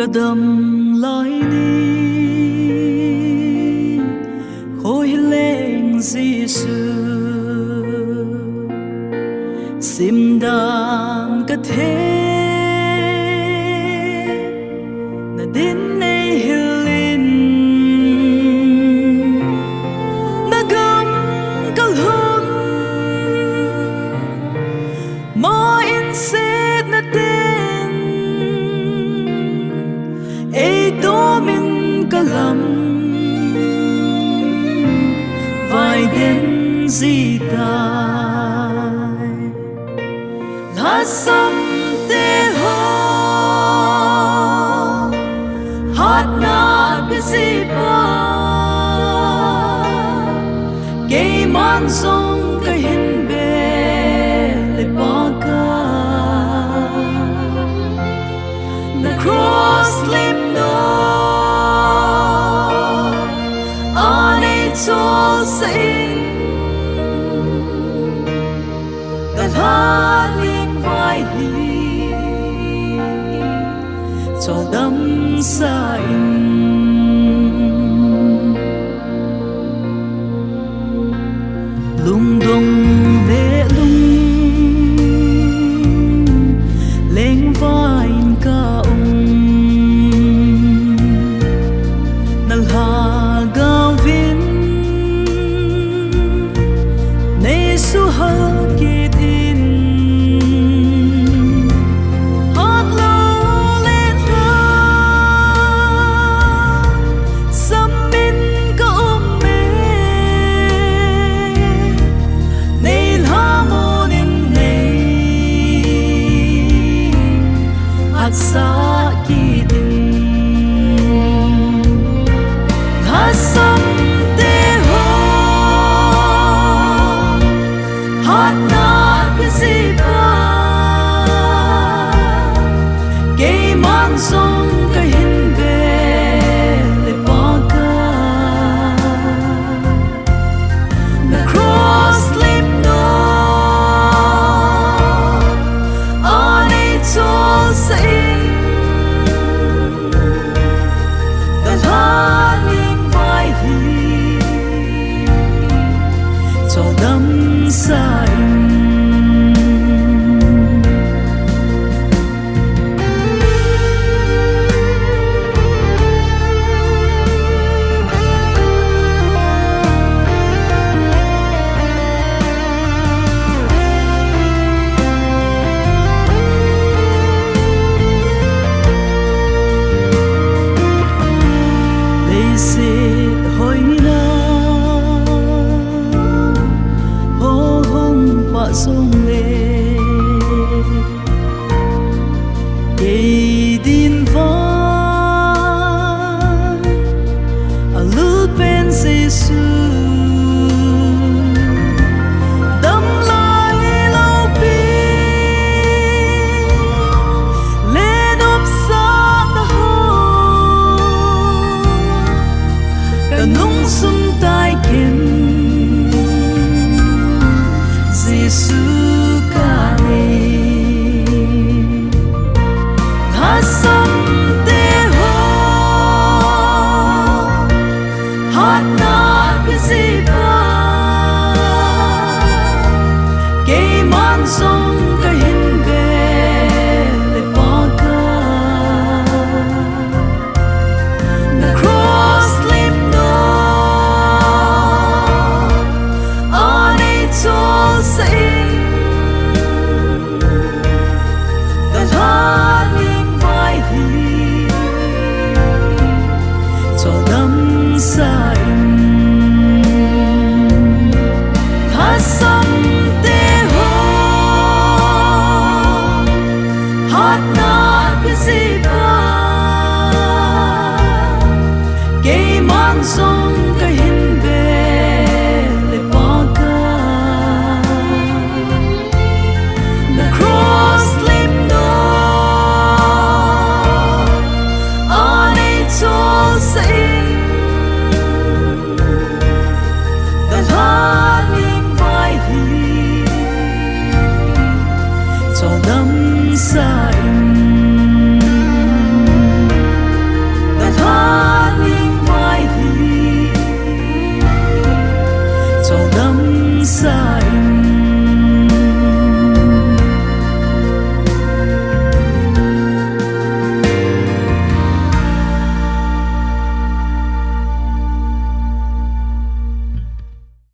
Damlai ni khôi Leng Jesu Simdan kathep na din ay hilin nagam kalhun ma inset na din ay domin kalam vai den jitai Lhasam teho hatna Keiman jong KAHIN BEL Pakai na cross limnoi ane chol kalhun lengvai choldam sain Lungdong lung lengvai kaum na lhagao suhal Hatlou Lhasam kaum lhamon hatsah Lhasam teho hatna Keiman jong KAHIN BEL Pakai na cross limnoi ane chol kalhun lengvai choldam sain Leiset hoina pa sông lê cây din vai lút bên Jesu Damlai lâu pi lên ốp xa na ho cả nung sum tai kiến Jesu Lhasam teho hatna Keiman jong